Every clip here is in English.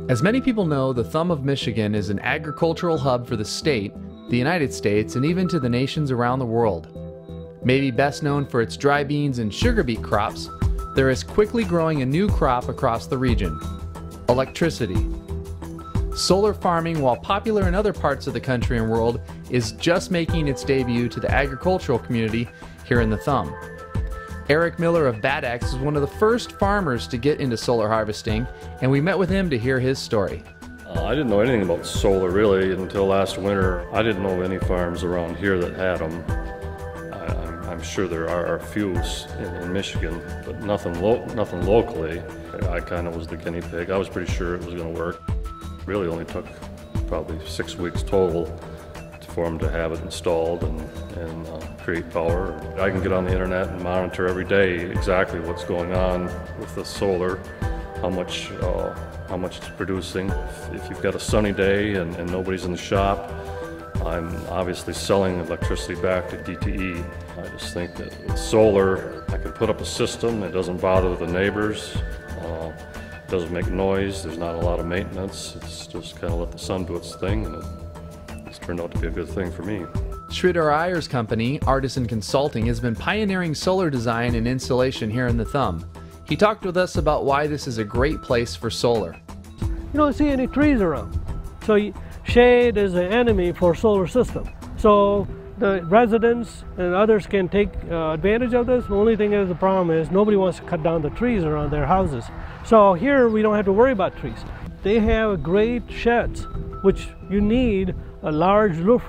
As many people know, the Thumb of Michigan is an agricultural hub for the state, the United States, and even to the nations around the world. Maybe best known for its dry beans and sugar beet crops, there is quickly growing a new crop across the region: electricity. Solar farming, while popular in other parts of the country and world, is just making its debut to the agricultural community here in the Thumb. Eric Miller of Bad Axe was one of the first farmers to get into solar harvesting, and we met with him to hear his story. I didn't know anything about solar really until last winter. I didn't know any farms around here that had them. I'm sure there are a few in Michigan, but nothing locally. I kind of was the guinea pig. I was pretty sure it was going to work. Really only took probably 6 weeks total for them to have it installed and create power. I can get on the internet and monitor every day exactly what's going on with the solar, how much it's producing. If you've got a sunny day and nobody's in the shop, I'm obviously selling electricity back to DTE. I just think that with solar, I can put up a system that doesn't bother the neighbors, doesn't make noise, there's not a lot of maintenance. It's just kind of let the sun do its thing, and it's turned out to be a good thing for me. Sridhar Iyer's company, Artisan Consulting, has been pioneering solar design and installation here in the Thumb. He talked with us about why this is a great place for solar. You don't see any trees around, so shade is an enemy for solar system. So the residents and others can take advantage of this. The only thing is, the problem is nobody wants to cut down the trees around their houses. So here we don't have to worry about trees. They have great sheds, which you need a large roof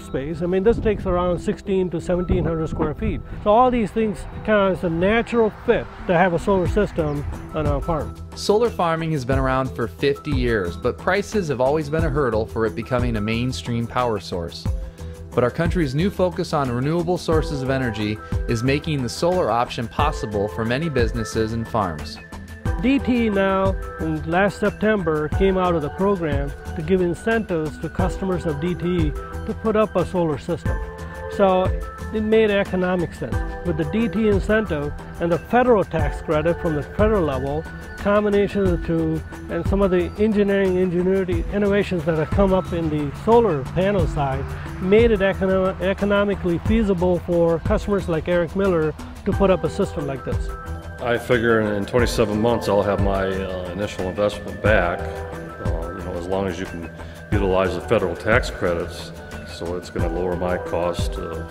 space. I mean, this takes around 16 to 1700 square feet. So all these things kind of is a natural fit to have a solar system on our farm. Solar farming has been around for 50 years, but prices have always been a hurdle for it becoming a mainstream power source. But our country's new focus on renewable sources of energy is making the solar option possible for many businesses and farms. DTE now, in last September, came out of the program to give incentives to customers of DTE to put up a solar system. So it made economic sense. With the DTE incentive and the federal tax credit from the federal level, combination of the two, and some of the ingenuity innovations that have come up in the solar panel side, made it economically feasible for customers like Eric Miller to put up a system like this. I figure in 27 months I'll have my initial investment back, as long as you can utilize the federal tax credits. So it's going to lower my cost of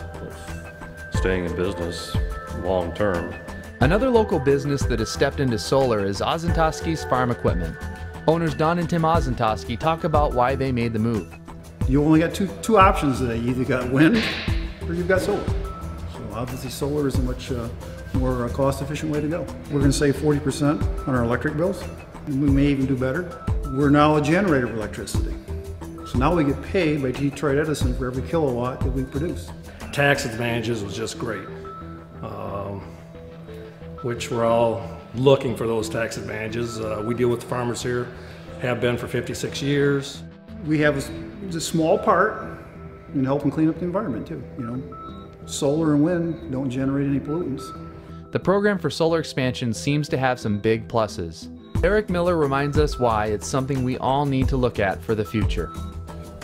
staying in business long term. Another local business that has stepped into solar is Ozentowski's Farm Equipment. Owners Don and Tim Ozentowski talk about why they made the move. You only got two options today. You either got wind or you've got solar. So obviously solar is a much more cost-efficient way to go. We're going to save 40% on our electric bills. We may even do better. We're now a generator of electricity. So now we get paid by Detroit Edison for every kilowatt that we produce. Tax advantages was just great, which we're all looking for those tax advantages. We deal with the farmers here, have been for 56 years. We have a small part in helping clean up the environment too. Solar and wind don't generate any pollutants. The program for solar expansion seems to have some big pluses. Eric Miller reminds us why it's something we all need to look at for the future.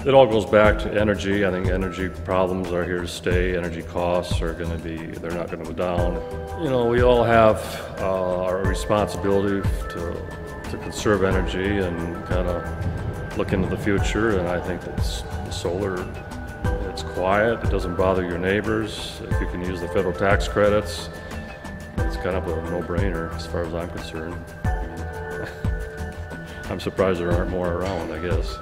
It all goes back to energy. I think energy problems are here to stay. Energy costs are going to they're not going to go down. We all have our responsibility to conserve energy and kind of look into the future, and I think that solar, it's quiet, it doesn't bother your neighbors. If you can use the federal tax credits, it's kind of a no-brainer as far as I'm concerned. I'm surprised there aren't more around, I guess.